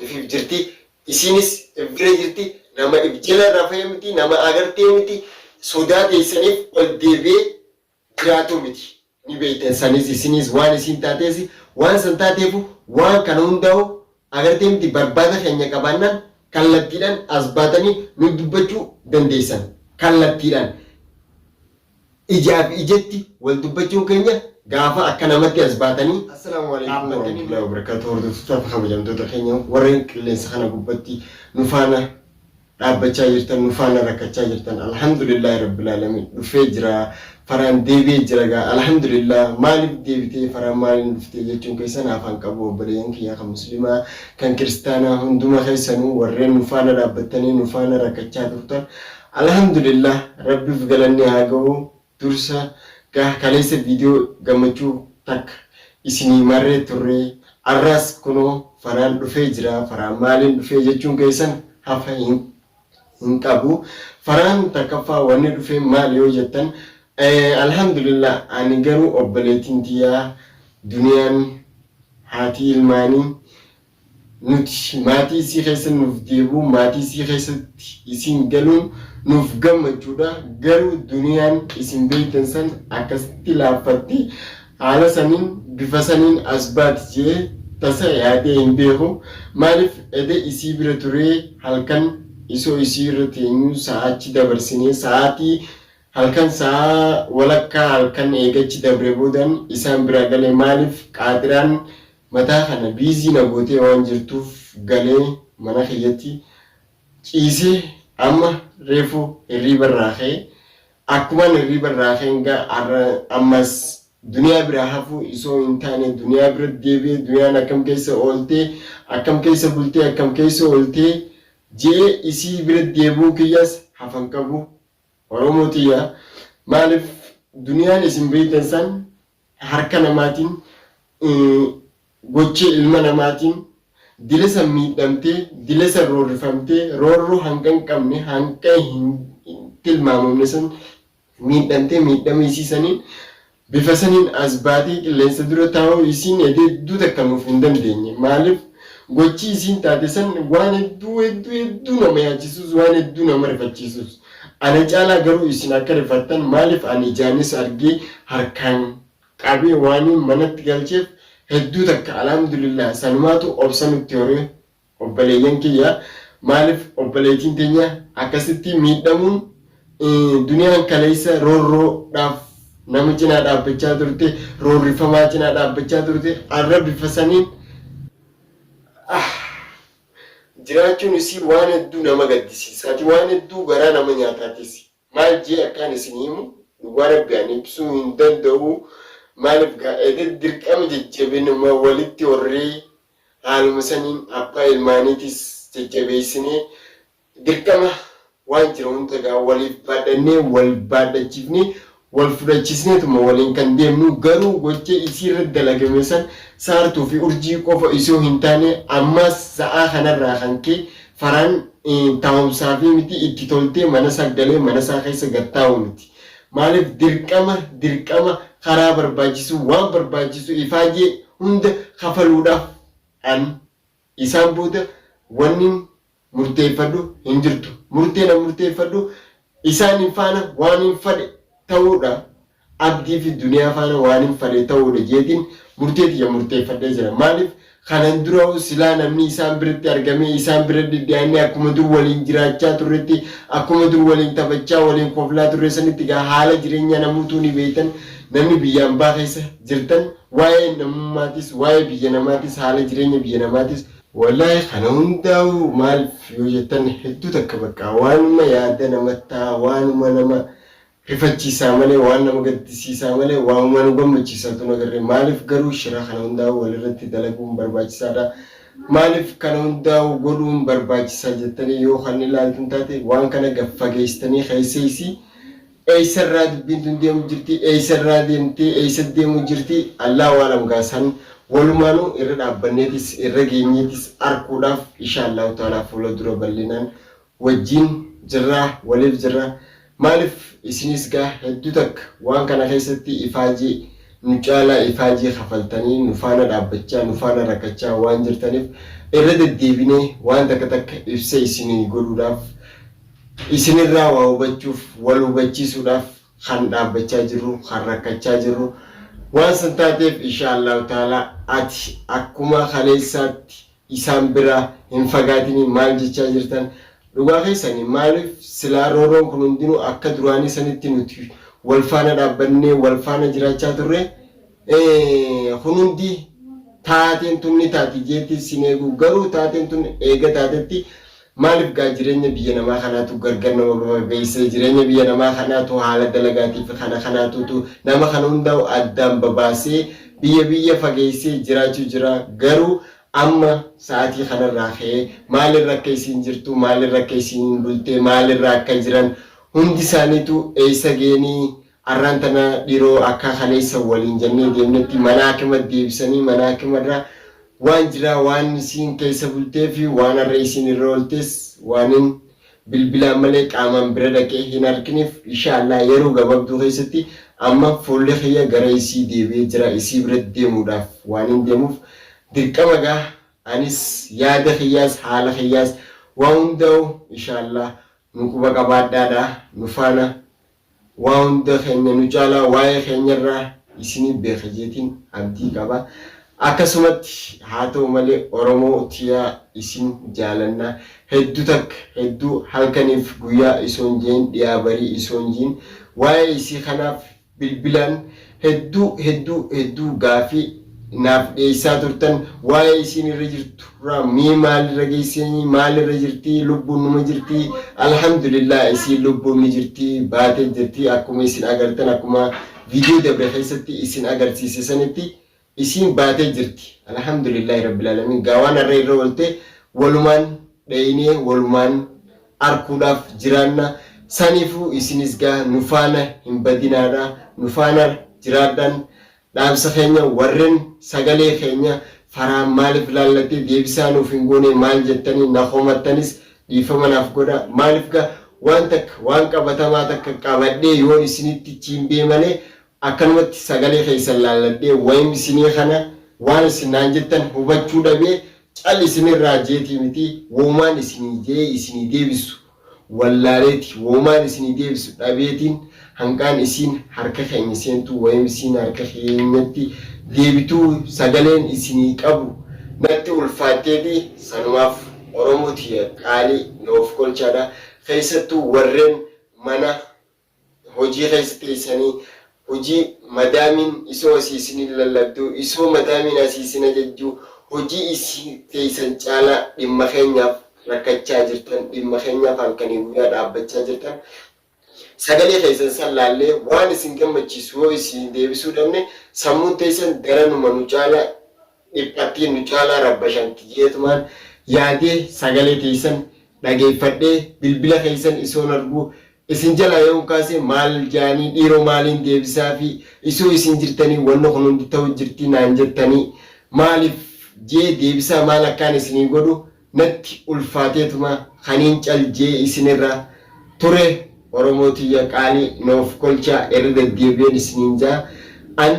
ifif jirti isinis ifbira jirti nama ifjala rafee miti nama agartee miti sodaa teessaniif ol deebi'ee jiraatu miti ni beektan sanis isinis waan isin taatees waan san taateefu waan kana hundaa'u agartee miti barbaada keenya qabaannaan kallattiidhaan as baatanii nu dubbachuu dandeessan kallattiidhaan ijaaf ijatti wal dubbachuun keenya gaafa akka namatti as baatanii assalaamu alaykum warahmatullahi wabarakatuh hordoftoota kabajamtoota keenya warreen qilleensa kana gubbatti nu faana dhaabbachaa jirtan nu faana rakkachaa jirtan alhamdulillahi rabbil alamin dhufee jira faraan deebi'ee jira gaa alhamdulillah maaliif deebitee faraan maaliin dhuftee jechuun keessan afaan qabu obboleeyyan kiyyaa kan muslimaa kan kiristaanaa hunduma keessanuu warreen nu faana dhaabbattanii nu faana rakkachaa turtan alhamdulillah rabbiif galanni haa ga'u dursa kaleessa viidiyoo gammachuu takka isinii marree turre arras kunoo faraan dhufee jira faraan maaliin dhufee jechuun keessan hafa hin qabu faraan takkaffaa wanni dhufee maal yoo jettan alhamdulillah ani garuu obboleettiin tiyyaa duniyaan haati ilmaanii nuti maatii isii keessa nuuf deebi'u maatii isii keessatti isin galuun nuuf gammachuudha garuu duniyaan isin beektan san akkasitti laaffatti haala saniin bifa saniin as baati jee tasa yaadee hin beeku maaliif ede isii bira turee halkan isoo isii irra teenyu sa'aachi dabarsinee sa'aatii halkan sa'a walakkaa halkan eegachi dabre boodan isaan bira galee maaliif qaadiraan mataa kana biizii na gootee waan jirtuuf galee mana kiyyatti ciisee amma reefu hirriba raakee akkuma hirriba raakeen ammas duniyaa bira hafu isoo hin taane duniyaa bira deebi'ee duniyaan akkam keessa ooltee akkam keessa bultee akkam keessa ooltee jee isii bira deebi'uu kiyyas hafan qabu oromootiya maaliif duniyaan isin beektan san harka namaatiin gochee ilma namaatiin dilesa miidhamtee dilesa roorrifamtee roorroo hanga hin qabne hanga hin tilmaamamne san miidhamtee miidhama isiisaniin bifa saniin as baatee qilleensa dura taa'uu isiin hedduu takka nuuf hin dandeenye maaliif gochi isiin taate san waan hedduu nama yaachisus waan hedduu nama rifachiisus ana caalaa garuu isin akka rifattan maaliif ani ijaanis argee harkaan qabee waan manatti galcheef hedduu takka alhamdulillah sanumaatu obsa nutti horee obboleeyyan kiyya maaliif obboleettiin teenya akkasitti miidhamuun duniyaan kaleessa roorroodhaaf nama cinaa dhaabbachaa turte roorrifamaa cinaa dhaabbachaa turte arra bifa saniin jiraachuun isii waan hedduu nama gaddisiisaati waan hedduu garaa nama nyaataatis maal jee akkaan isin himu dhugaa rabbiin ibsuu hin danda'u maaliif gaa'ee dirqama jajjabinuma walitti horree haaluma saniin abbaa ilmaaniitis jajjabeessinee dirqama waan jira hunda gaa waliif baadhannee wal baadhachiifnee wal fudhachiisneetuma waliin kan deemnu garuu gocha isii irra dalagame san saartuu fi urjii qofa isoo hin taane ammas sa'aa kanarraa kan kee faraan taa'umsaa fi miti itti toltee mana sagdalee mana isaa keessa gattaa'u miti maaliif dirqama karaa barbaachisu waan barbaachisu ifaajee hunda kafaluudhaaf an isaan booda wanni murteeffadhu hin jirtu murteena murteeffadhu isaan hin faana waan hin fadhe ta'uudha abdii fi duniyaa faana waan hin fadhe ta'uudha jeetiin murteetiyya murteeffadhee jira maaliif kanan dura silaa namni isaan biratti argamee isaan bira diddaanii akkuma dur waliin jiraachaa turretti akkuma dur waliin taphachaa waliin koflaa turre sanitti gaa haala jireenya namuutuu ni beektan namni biyyaan baa keessa jirtan waa'ee namummaatis waa'ee biyya namaatis haala jireenya biyya namaatis wallahi kana hundaa'u maal yoo jettan hedduu takka bakka waanuma yaada namattaa waanuma nama rifachiisaa malee waan nama gaddisiisaa malee waanuma nu gammachiisaatu nagarree maaliif garuu shira kana hundaa'u walirratti dalaguun barbaachisaadha maaliif kana hundaa'u godhuun barbaachisaa jettanii yoo kan ilaaltan taate waan kana gaffageessitanii keesseesii eessarraa dubbiin tun deemu jirti eessarraa deemtee eessa deemu jirti Allah waalam gaasan walumaanuu irra dhaabbanneetis irra geenyeetis arkuudhaaf inshaallah ta'ala fuula dura bal'inaan wajjin jirra waliif jirra maaliif isinis gaa hedduu takka waan kana keessatti ifaajee nucala ifaji khafaltani nufana dabbacha nufana rakacha waan jirtanif irrada deebine waan takka ibsa isini godudaf isinirra waa hubachuf wal hubachisuudaf kan dabbacha jiru kan rakacha jiru waan santateef inshallah taala ati akkuma khaleessatti isaan bira hin fagaatini maal jecha jirtan dhugaa keessanii maalif silaa rooroon kun hundinuu akka duraanii sanitti nuti wal faana dhaabbannee wal faana jiraachaa turre hundi taateen tunni taati jeetti sineegu garuu taateen tun eega taatetti maalif gaa jireenya biyya namaa kanaatu gargar nama beeksee jireenya biyya namaa kanaatu haala dalagaatiif kanaatutu nama kana hundaa'u addaan babaasee biyya fageessee jiraachuu jira garuu amma sa'aatii kanarraa ka'ee maalirra akka isin jirtu maalirra akka isin bultee maalirra akka jiran hundi isaaniitu eessa geenii arrantana dhiroo akka kaleessa waliin jennee deemnetti mana hakima deebisanii mana hakimarraa waan jira waan isin keessa bultee fi waan arra isin irra ooltes waanin bilbilaan malee qaamaan bira dhaqee hin arginiif inshallah yeroo gabaabduu keessatti amma fuulli kiyya gara isii deebi'ee jira isii bira deemuudhaaf waanin deemuuf dirqama gaa anis yaada kiyyaas haala kiyyaas waan hundaa'u inshallah nuquba qabaadhaadha nufaana waan hunda keenya nu caalaa waa'ee keenyarraa isinii beeka jeetiin abdii qaba akkasumatti haa ta'u malee oromoo tiyaa isin jaalanna hedduu halkaniif guyyaa isoon jeen dhiyaa barii isoon jiin waa'ee isii kanaaf bilbilaan hedduu gaafii naaf dhiyeessaa turtan waa'ee isin irra jirtu mii maalirra geessanii maalirra jirti lubbuun numa jirti alhamdulillah isin lubbuun ni jirti baatee jirti akkuma isin agartan akkuma viidiyoo dabre keessatti isin agarsiise sanitti isin baatee jirti alhamdulillah rabbil alamin gaawaan arra irra oolte walumaan dheeyinee walumaan arkuudhaaf jiraanna saniifuu isinis gaa nufaana hin badinaadha nufaana jiraadhan dhaamsa keenya warreen sagalee keenya faraan maaliif laallattee deebisaa nuuf hin goone maal jettanii na homattanis dhiifama naaf godha maaliif gaa waan qabatamaa takka qabadhee yoo isinitti chiimbee malee akkanumatti sagalee keessan laalladhee wayim isinii kana waan isinaan jettan hubachuu dhabee cal isinirraa jeetii miti woomaan isinii jee isinii deebisu wallaaleeti woomaan isinii deebisu dhabeetiin hanqaan isin harka keenya seentu wayim isin harka keenyatti deebituu sagaleen isinii qabu natti ulfaatteeti sanumaaf oromooti qaalii noof kolchaadha keessattuu warreen mana hojii keessatti teessanii hojii madaamin isoo asiisinii lallabduu isoo madaamin asiisina jechuu hojii isii teessan caalaa dhimma keenyaaf rakkachaa jirtan dhimma keenyaaf halkanii guyyaa dhaabbachaa jirtan sagalee keessan sallaallee waan isin gammachiisu yoo isin deebisuu dhabne sammuun teessan daranuma nu caalaa dhiphattiin nu caalaa rabbashanti jeetumaan yaadee sagalee teessan dhageeffadhee bilbila keessan isoon arguu isin jala yoo kaase maal jaanii dhiiroo maaliin deebisaa fi isoo isin jirtanii wanna kun hundi ta'u jirti naan jettanii maaliif jee deebisaa maal akkaan isinii godhu natti ulfaateetuma kaniin caljee isinirra ture oromootiya qaalii noof kolchaa irra deddeebi'een isiniin jaa an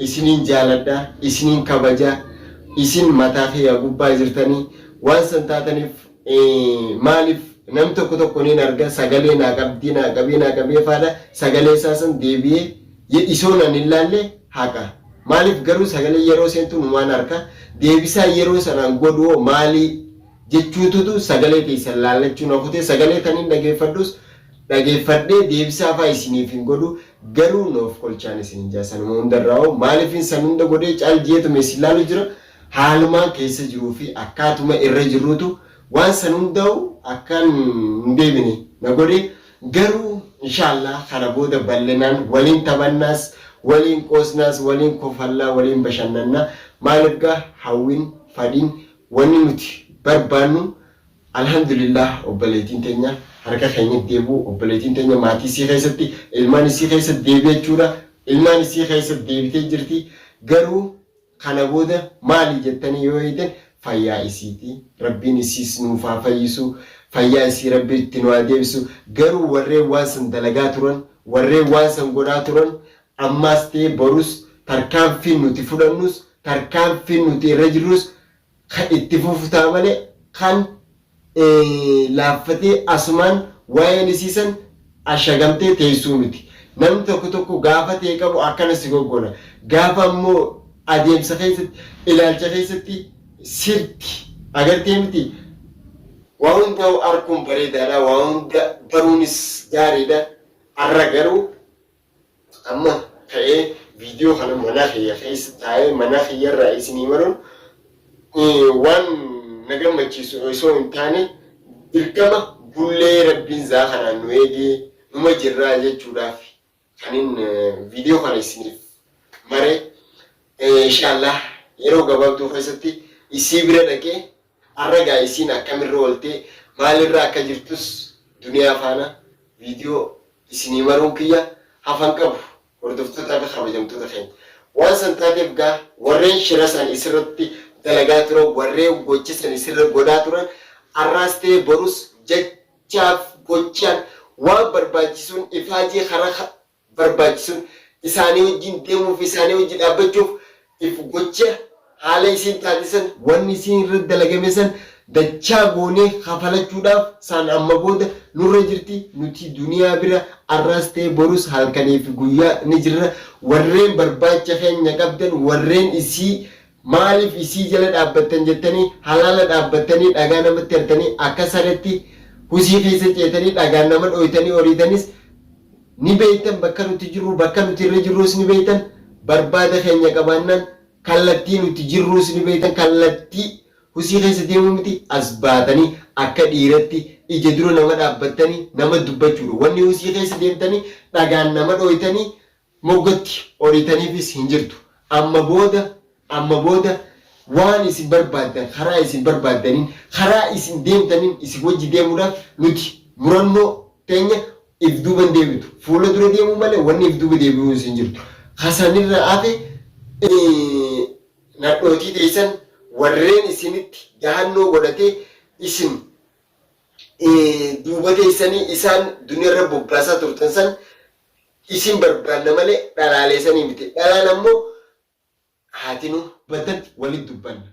isiniin jaaladha isiniin kabaja isin mataa kiyya gubbaa jirtanii waan san taataniif maaliif nam tokko niin arga sagalee naa qabee faadha sagalee isaasan deebi'ee isoon an ilaalle haqa maaliif garuu sagalee yeroo seentu numaan arka deebisaa yeroo sanaan godhuu maalii jechuututu sagalee teessan laallachuu nafute sagalee taniin dhageeffadhee deebisaa faa isiniif hin godhu garuu noof kolchaan isin jaasanuma hundarraa'u maaliifin san hunda godhee caal jeetume isin laalu jira haalumaan keessa jiruu fi akkaatuma irra jirruutu waan san hundaa'u akkaan hin deebine na godhe garuu inshallah kana booda bal'inaan waliin taphannaas waliin qoosnaas waliin kofallaa waliin bashannannaa maaliif gaa hawwiin fadhiin wanni nuti barbaannu alhamdulillah obboleettiin teenya harka keenyatti deebi'u obboleettiin teenya maatii isii keessatti ilmaan isii keessatti deebi'ee jechuudha ilmaan isii keessatti deebitee jirti garuu kana booda maali jettanii yoo eegan fayyaa isiiti rabbiin isiis nuuf haa fayyisu fayyaa isii rabbi itti nu haa deebisu garuu warreen waan san dalagaa turan warreen waan san godhaa turan ammaas ta'e borus tarkaanfii nuti fudhannus tarkaanfii nuti irra jirrus kan itti fufutaa malee kan laaffatee asumaan waa'een isiisan ashagamtee teessuu miti. Namni tokko gaafa ta'e qabu akkana si goggona. Gaafa ammoo adeemsa keessatti ilaalcha keessatti sirti agartee miti. Waan hunda arguun bareedaadha. Waan hunda baruunis gaariidha. Har'a garuu amma ka'ee viidiyoo kana mana kiyya keessa taa'ee mana kiyyarraa isinii maruun waan na gammachiisu osoo hin taane dirqama bullee rabbiin zaa kanaan nu eegee numa jirraa jechuudhaaf kanin viidiyoo kana isiniif mare inshallah yeroo gabaabduu keessatti isii bira dhaqee har'a isiin akkamirra ooltee maalirra akka jirtus duniyaa faana viidiyoo isinii maruun kiyya hafan qabu hordoftoota fi kabajamtoota keenya. Waan san taateef gaa warreen shira san isirratti dalagaa turan warreen gocha san isirra godhaa turan har'aas ta'ee borus jechaaf gochaan waan barbaachisuun ifaajii karaa barbaachisuun isaanii wajjin deemuuf isaanii wajjin dhaabbachuuf if gocha haala isiin taasisan wanni isiin irra dalagame san dachaa goonee kafalachuudhaaf saan amma booda nurra jirti nuti duniyaa bira har'aas ta'ee borus halkanii fi guyyaa ni jirra. Warreen barbaacha keenya qabdan warreen isii maaliif isii jala dhaabbattan jettanii halaala dhaabbattanii dhagaa namatti hartanii akka sanatti husii keessa ceetanii dhagaan nama dhoytanii horiitanis ni beektan. Bakka nuti jirru bakka nuti irra jirrus ni beektan. Barbaada keenya qabaannaan kallattii nuti jirrus ni beektan. Kallattii husii keessa deemuu miti as baatanii akka dhiiratti ija dura nama dhaabbattanii nama dubbachuudha. Wanni husii keessa deemtanii dhagaan nama dhoytanii moggatti horiitaniifis hin jirtu. Amma booda waan isin barbaaddan karaa isin barbaaddaniin karaa isin deemtaniin isin wajji deemuudhaaf nuti murannoo teenya if duuba hin deebitu. Fuula dura deemuu malee wanni if duuba deebi'uu hin jirtu. Hasanirra hafe nadhootii teessan warreen isinitti dahannoo godhatee isin duuba teessanii isaan duniyaarra bobbaasaa turtan san isin barbaanna malee dhalaaleessanii miti. Dhalaan ammoo haatinu batatti walitti dubbanna.